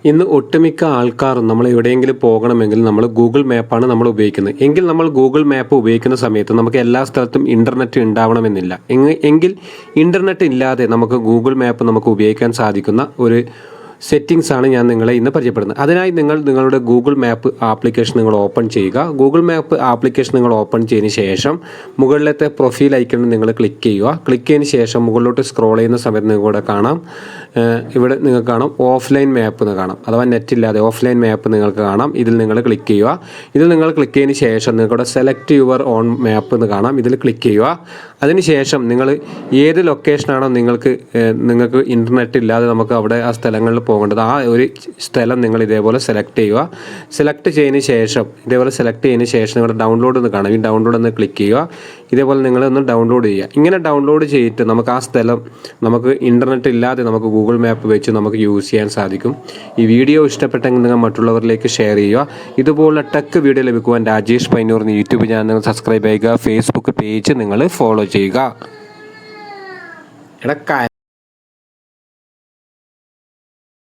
ഇന്ന് ഒട്ടുമിക്ക ആൾക്കാരും നമ്മൾ എവിടെയെങ്കിലും പോകണമെങ്കിൽ നമ്മൾ ഗൂഗിൾ മാപ്പാണ് നമ്മൾ ഉപയോഗിക്കുന്നത്. എങ്കിൽ നമ്മൾ ഗൂഗിൾ മാപ്പ് ഉപയോഗിക്കുന്ന സമയത്ത് നമുക്ക് എല്ലാ സ്ഥലത്തും ഇൻ്റർനെറ്റ് ഉണ്ടാവണമെന്നില്ല. എങ്കിൽ ഇൻ്റർനെറ്റ് ഇല്ലാതെ നമുക്ക് ഗൂഗിൾ മാപ്പ് നമുക്ക് ഉപയോഗിക്കാൻ സാധിക്കുന്ന ഒരു സെറ്റിങ്സ് ആണ് ഞാൻ നിങ്ങളെ ഇന്ന് പരിചയപ്പെടുന്നത്. അതിനായി നിങ്ങളുടെ ഗൂഗിൾ മാപ്പ് ആപ്ലിക്കേഷൻ നിങ്ങൾ ഓപ്പൺ ചെയ്യുക. ഗൂഗിൾ മാപ്പ് ആപ്ലിക്കേഷൻ നിങ്ങൾ ഓപ്പൺ ചെയ്തതിന് ശേഷം മുകളിലത്തെ പ്രൊഫൈൽ ഐക്കണിൽ നിങ്ങൾ ക്ലിക്ക് ചെയ്യുക. ക്ലിക്ക് ചെയ്തതിന് ശേഷം മുകളിലോട്ട് സ്ക്രോൾ ചെയ്യുന്ന സമയത്ത് നിങ്ങൾക്ക് കാണാം, ഇവിടെ നിങ്ങൾക്ക് കാണാം ഓഫ്ലൈൻ മാപ്പ് എന്ന് കാണാം, അഥവാ നെറ്റ് ഇല്ലാതെ ഓഫ്ലൈൻ മാപ്പ് നിങ്ങൾക്ക് കാണാം. ഇതിൽ നിങ്ങൾ ക്ലിക്ക് ചെയ്യുക. ഇതിൽ നിങ്ങൾ ക്ലിക്ക് ചെയ്തതിന് ശേഷം നിങ്ങളുടെ സെലക്ട് യുവർ ഓൺ മാപ്പ് എന്ന് കാണാം. ഇതിൽ ക്ലിക്ക് ചെയ്യുക. അതിനുശേഷം നിങ്ങൾ ഏത് ലൊക്കേഷനാണോ നിങ്ങൾക്ക് ഇൻ്റർനെറ്റ് ഇല്ലാതെ നമുക്ക് അവിടെ ആ സ്ഥലങ്ങളിൽ പോകേണ്ടത്, ആ ഒരു സ്ഥലം നിങ്ങൾ ഇതേപോലെ സെലക്ട് ചെയ്യുക. സെലക്ട് ചെയ്തതിന് ശേഷം നിങ്ങളുടെ ഡൗൺലോഡ് എന്ന് കാണാം. ഈ ഡൗൺലോഡ് ഒന്ന് ക്ലിക്ക് ചെയ്യുക. ഇതേപോലെ നിങ്ങളൊന്ന് ഡൗൺലോഡ് ചെയ്യുക. ഇങ്ങനെ ഡൗൺലോഡ് ചെയ്തിട്ട് നമുക്ക് ആ സ്ഥലം നമുക്ക് ഇൻ്റർനെറ്റ് ഇല്ലാതെ നമുക്ക് ഗൂഗിൾ മാപ്പ് വെച്ച് നമുക്ക് യൂസ് ചെയ്യാൻ സാധിക്കും. ഈ വീഡിയോ ഇഷ്ടപ്പെട്ടെങ്കിൽ നിങ്ങൾ മറ്റുള്ളവരിലേക്ക് ഷെയർ ചെയ്യുക. ഇതുപോലുള്ള ടെക് വീഡിയോ ലഭിക്കുവാൻ രാജേഷ് പൈനൂർ എന്ന യൂട്യൂബ് ചാനൽ നിങ്ങൾ സബ്സ്ക്രൈബ് ചെയ്യുക. ഫേസ്ബുക്ക് പേജ് നിങ്ങൾ ഫോളോ ചെയ്യുക.